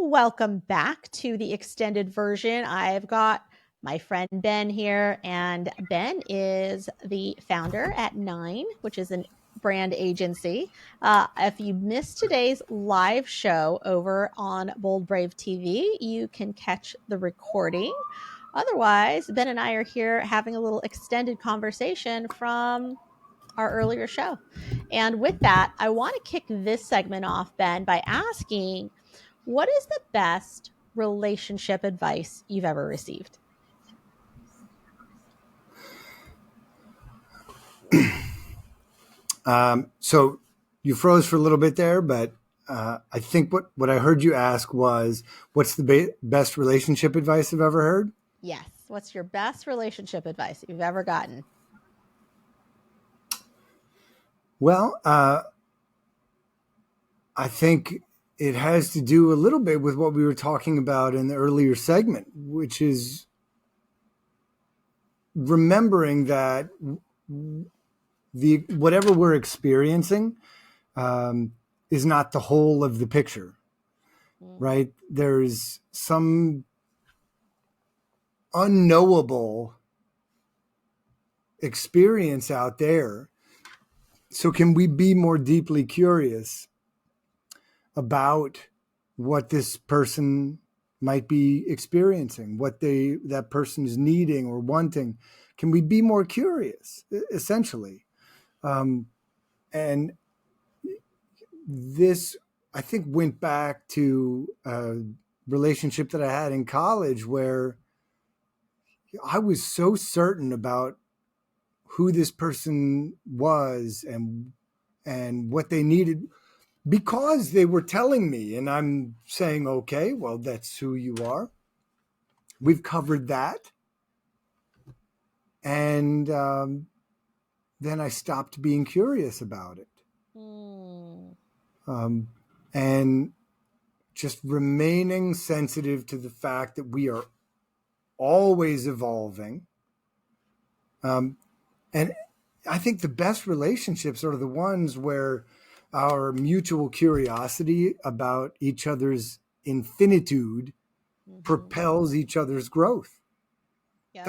Welcome back to the extended version. I've got my friend Ben here, and Ben is the founder at Nine, which is a brand agency. If you missed today's live show over on Bold Brave TV, you can catch the recording. Otherwise, Ben and I are here having a little extended conversation from our earlier show. And with that, I want to kick this segment off, Ben, by asking what is the best relationship advice you've ever received? So you froze for a little bit there, but I think what I heard you ask was, what's the best relationship advice I've ever heard? Yes. What's your best relationship advice you've ever gotten? Well, I think it has to do a little bit with what we were talking about in the earlier segment, which is remembering that the whatever we're experiencing is not the whole of the picture, right? There's some unknowable experience out there. So can we be more deeply curious about what this person might be experiencing, what that person is needing or wanting? Can we be more curious, essentially? And this, I think, went back to a relationship that I had in college where I was so certain about who this person was and what they needed because they were telling me, and I'm saying, okay, well, that's who you are. We've covered that. And then I stopped being curious about it. And just remaining sensitive to the fact that we are always evolving. And I think the best relationships are the ones where our mutual curiosity about each other's infinitude propels each other's growth. Yep.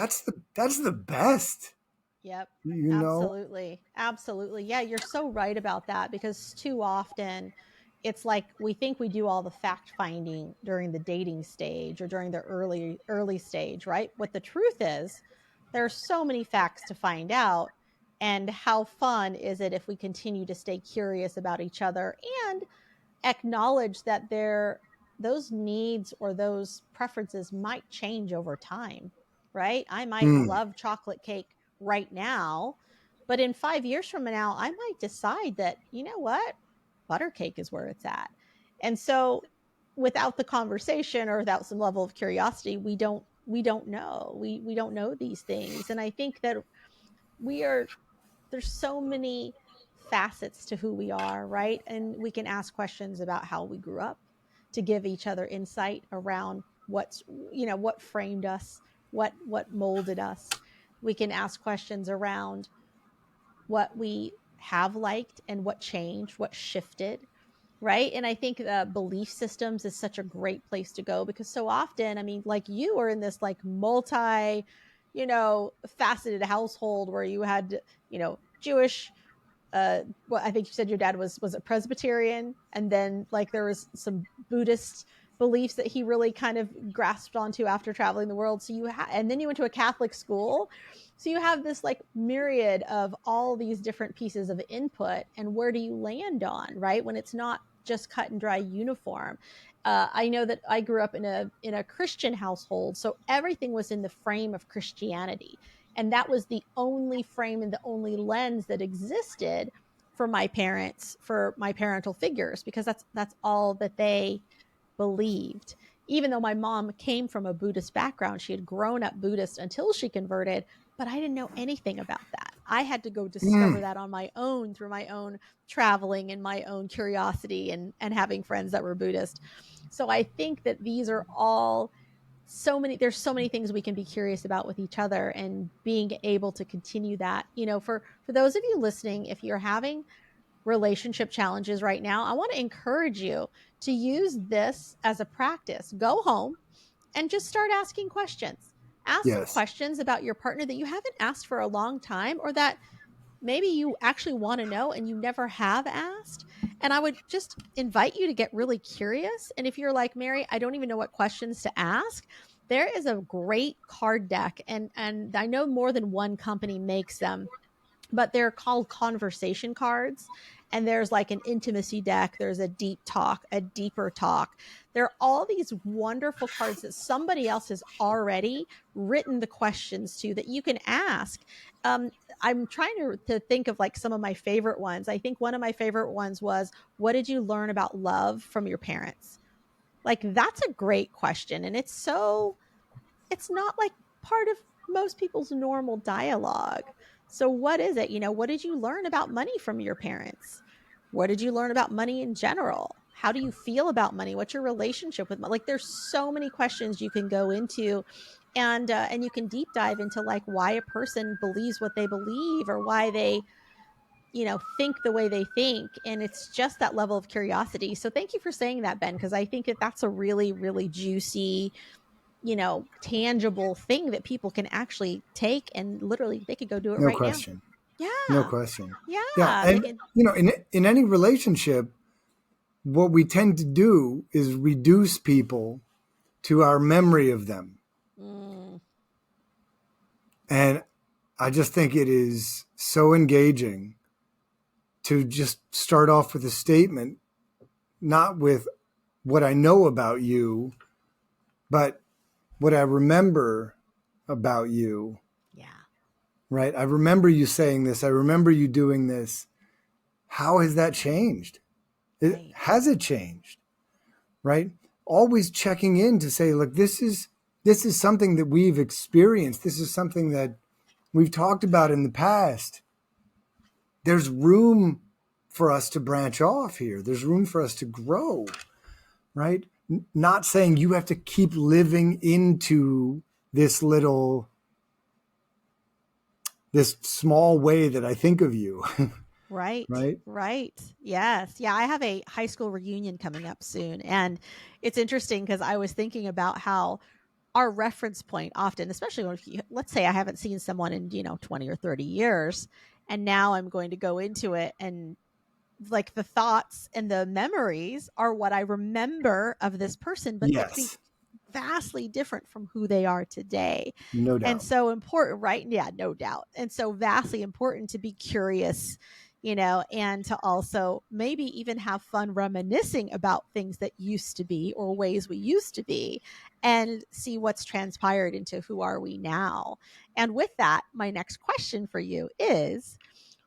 That's the best. Yep. You Absolutely. Know? Absolutely. Yeah, you're so right about that, because too often it's like we think we do all the fact finding during the dating stage or during the early stage, right? What the truth is, there's so many facts to find out. And how fun is it if we continue to stay curious about each other and acknowledge that those needs or those preferences might change over time, right? I might love chocolate cake right now, but in 5 years from now, I might decide that, you know what, butter cake is where it's at. And so without the conversation or without some level of curiosity, we don't know. We don't know these things. And I think that there's so many facets to who we are, right? And we can ask questions about how we grew up to give each other insight around what framed us, what molded us. We can ask questions around what we have liked and what changed, what shifted, right? And I think belief systems is such a great place to go, because so often, I mean, like, you are in this like multi, faceted household where you had, Jewish, well, I think you said your dad was a Presbyterian, and then like there was some Buddhist beliefs that he really kind of grasped onto after traveling the world. So and then you went to a Catholic school. So you have this like myriad of all these different pieces of input, and where do you land on, right? When it's not just cut and dry uniform. I know that I grew up in a Christian household, so everything was in the frame of Christianity. And that was the only frame and the only lens that existed for my parents, for my parental figures, because that's all that they believed. Even though my mom came from a Buddhist background, she had grown up Buddhist until she converted, but I didn't know anything about that. I had to go discover that on my own through my own traveling and my own curiosity and having friends that were Buddhist. So I think that these are all there's so many things we can be curious about with each other, and being able to continue that, for those of you listening, if you're having relationship challenges right now, I want to encourage you to use this as a practice. Go home and just start asking questions. Ask some Yes. questions about your partner that you haven't asked for a long time, or that maybe you actually want to know and you never have asked. And I would just invite you to get really curious. And if you're like, Mary, I don't even know what questions to ask, there is a great card deck. And I know more than one company makes them, but they're called conversation cards. And there's like an intimacy deck, there's a deep talk, a deeper talk. There are all these wonderful cards that somebody else has already written the questions to that you can ask. um, I'm trying to think of like some of my favorite ones. I think one of my favorite ones was, what did you learn about love from your parents? Like, that's a great question, and it's not like part of most people's normal dialogue. So, what is it? What did you learn about money from your parents? What did you learn about money in general? How do you feel about money? What's your relationship with money? Like, there's so many questions you can go into, and you can deep dive into like why a person believes what they believe, or why they think the way they think. And it's just that level of curiosity. So thank you for saying that, Ben, because I think that that's a really, really juicy, tangible thing that people can actually take, and literally they could go do it No right now. question. No Yeah. question. Yeah. Yeah. They And, can. in any relationship, what we tend to do is reduce people to our memory of them. Mm, And I just think it is so engaging to just start off with a statement, not with what I know about you, but what I remember about you, yeah. right? I remember you saying this. I remember you doing this. How has that changed? Right. Has it changed? Right? Always checking in to say, look, this is something that we've experienced. This is something that we've talked about in the past. There's room for us to branch off here. There's room for us to grow, right? Not saying you have to keep living into this this small way that I think of you, Right. right? Right. Yes. Yeah. I have a high school reunion coming up soon. And it's interesting because I was thinking about how our reference point often, especially when, let's say I haven't seen someone in, 20 or 30 years, and now I'm going to go into it, and like the thoughts and the memories are what I remember of this person, but it could be Yes, vastly different from who they are today. no And doubt. so important, right? Yeah, no doubt. And so vastly important to be curious, and to also maybe even have fun reminiscing about things that used to be, or ways we used to be, and see what's transpired into who are we now. And with that, my next question for you is,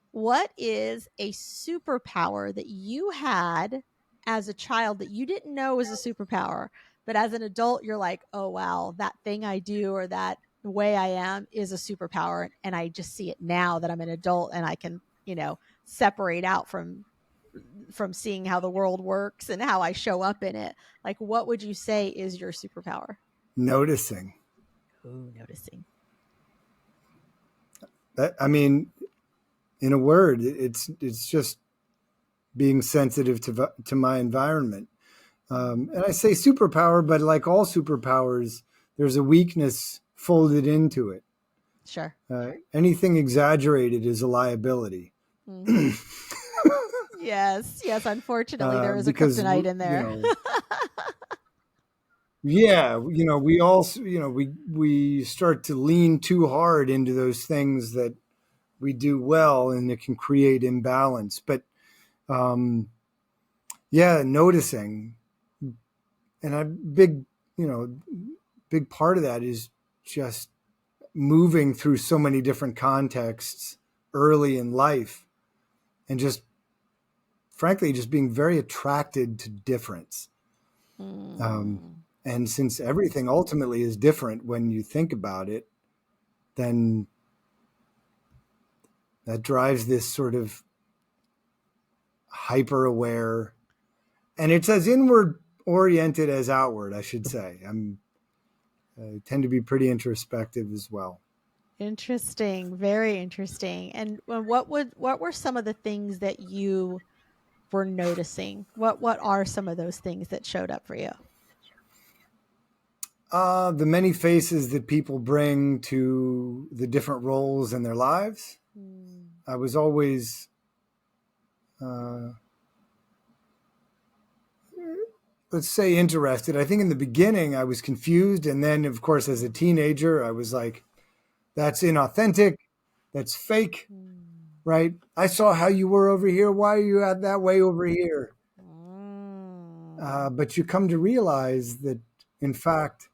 what is a superpower that you had as a child that you didn't know was a superpower, but as an adult, you're like, oh, wow, that thing I do, or that way I am, is a superpower. And I just see it now that I'm an adult, and I can, separate out from seeing how the world works and how I show up in it. Like, what would you say is your superpower? Noticing. Ooh, noticing. I mean, in a word, it's just being sensitive to my environment. And I say superpower, but like all superpowers, there's a weakness folded into it. Sure. Anything exaggerated is a liability. Mm-hmm. Yes. Yes. Unfortunately, there is a Because kryptonite in there. yeah, we also, we start to lean too hard into those things that we do well, and it can create imbalance. But um, yeah, noticing, and a big part of that is just moving through so many different contexts early in life, and just frankly just being very attracted to difference. Um, Mm, and since everything ultimately is different when you think about it, then that drives this sort of hyper aware, and it's as inward oriented as outward, I should say. I tend to be pretty introspective as well. interesting. Very interesting. And what were some of the things that you were noticing? What are some of those things that showed up for you? The many faces that people bring to the different roles in their lives. I was always, uh, let's say, interested. I think in the beginning I was confused. And then, of course, as a teenager, I was like, that's inauthentic. That's fake, right? I saw how you were over here. Why are you out that way over here? But you come to realize that, in fact,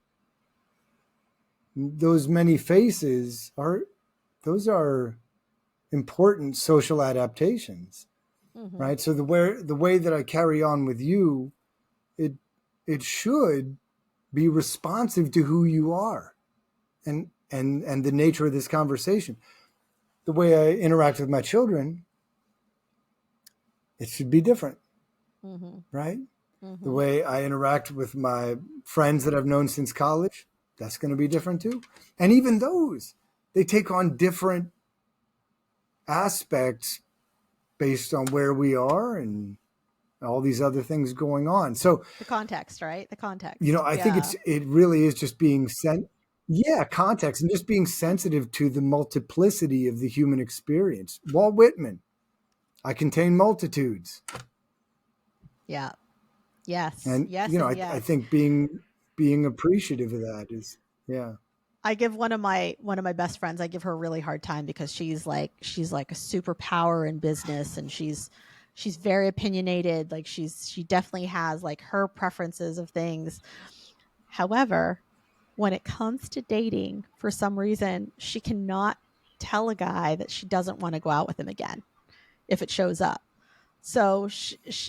those many faces those are important social adaptations, right? So the way that I carry on with you, it should be responsive to who you are, and the nature of this conversation. The way I interact with my children, it should be different, right? The way I interact with my friends that I've known since college, that's going to be different too. And even those, they take on different aspects based on where we are and all these other things going on. So The context, right? The context. I think it really is just being context, and just being sensitive to the multiplicity of the human experience. Walt Whitman, I contain multitudes. Yeah. Yes. And Yes. I think being appreciative of that is, yeah. I give one of my best friends, I give her a really hard time because she's like a superpower in business, and she's very opinionated. Like she definitely has like her preferences of things. However, when it comes to dating, for some reason, she cannot tell a guy that she doesn't want to go out with him again if it shows up. So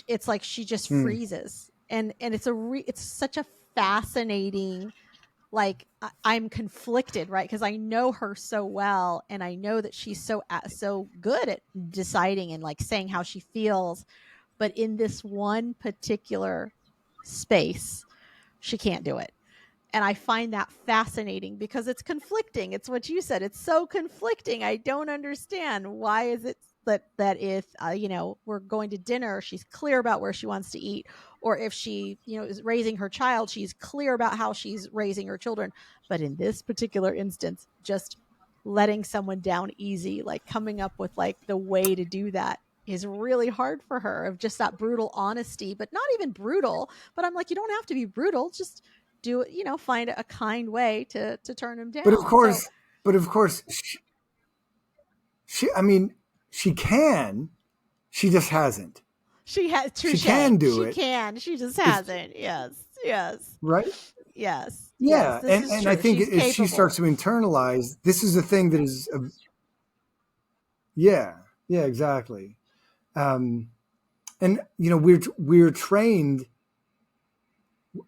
it's like she just freezes, and it's such a fascinating, like I'm conflicted, right? Because I know her so well, and I know that she's so good at deciding and like saying how she feels, but in this one particular space, she can't do it. And I find that fascinating because it's conflicting. It's what you said. It's so conflicting. I don't understand. Why is it that if we're going to dinner, she's clear about where she wants to eat, or if she is raising her child, she's clear about how she's raising her children. But in this particular instance, just letting someone down easy, like coming up with like the way to do that, is really hard for her, of just that brutal honesty, but not even brutal. But I'm like, you don't have to be brutal. Just do it, find a kind way to turn him But of down. So course, but of course, I mean, she can. She just hasn't. she has She touche. can do She it. can. She just It's hasn't. Yes. Yes. right. Yes. Yes. Yeah, This is and I true. think She's if she starts capable. to internalize, this is a thing that is, yeah, yeah, exactly. Um, and we're trained,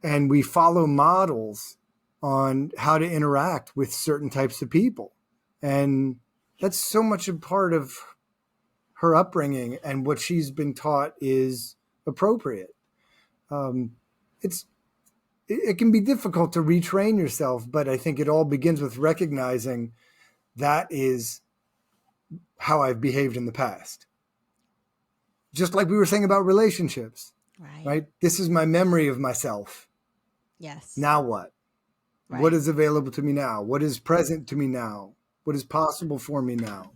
and we follow models on how to interact with certain types of people, and that's so much a part of her upbringing, and what she's been taught is appropriate. Um, it's it can be difficult to retrain yourself, but I think it all begins with recognizing that is how I've behaved in the past. Just like we were saying about relationships, Right. right? This is my memory of myself. Yes. Now what? What Right. is available to me now? What is present to me now? What is possible for me now?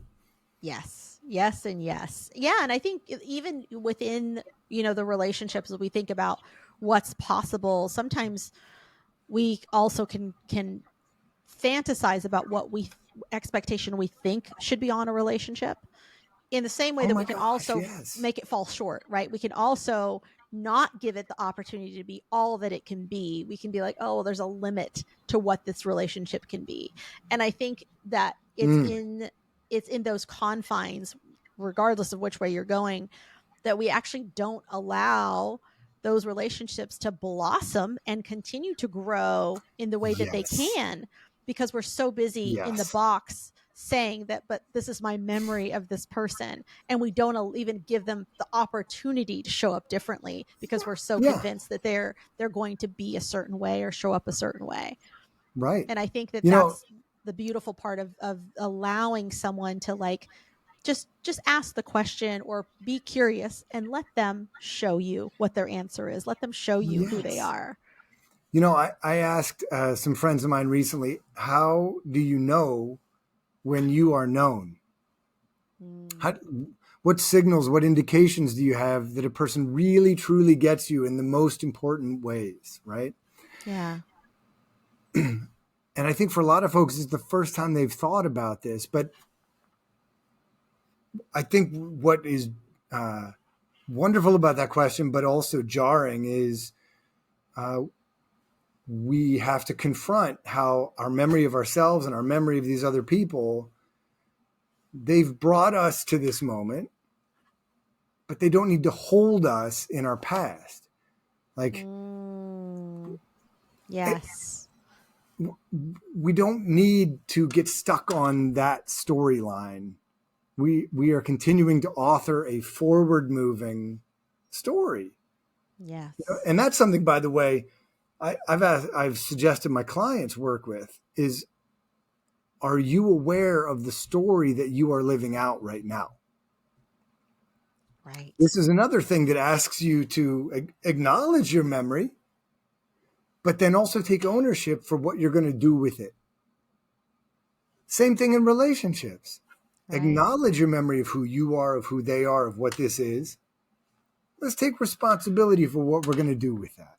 Yes. Yes. And yes. Yeah. And I think even within, the relationships that we think about what's possible, sometimes we also can fantasize about what expectation we think should be on a relationship, in the same way Oh that my we can gosh, also yes. make it fall short, right? We can also not give it the opportunity to be all that it can be. We can be like, oh, well, there's a limit to what this relationship can be. And I think that Mm, it's in those confines, regardless of which way you're going, that we actually don't allow those relationships to blossom and continue to grow in the way that they yes. can, because we're so busy in the Yes. box saying that, but this is my memory of this person, and we don't even give them the opportunity to show up differently because we're so Yeah. convinced that they're going to be a certain way or show up a certain way. Right. And I think that You know, that's the beautiful part of allowing someone to like just ask the question or be curious and let them show you what their answer is. Let them show you who they Yes. are. You know, I asked some friends of mine recently, how do you know when you are known? Mm, How, what signals, what indications do you have that a person really truly gets you in the most important ways, right? yeah. And I think for a lot of folks, it's the first time they've thought about this. But I think what is uh, wonderful about that question, but also jarring, is uh, we have to confront how our memory of ourselves and our memory of these other people, they've brought us to this moment, but they don't need to hold us in our past. Like, Mm, it, yes. we don't need to get stuck on that storyline. We are continuing to author a forward moving story. Yes. And that's something, by the way, I've suggested my clients work with is, are you aware of the story that you are living out right now? This Right. is another thing that asks you to acknowledge your memory, but then also take ownership for what you're going to do with it. Same thing in relationships. Right. Acknowledge your memory of who you are, of who they are, of what this is. Let's take responsibility for what we're going to do with that.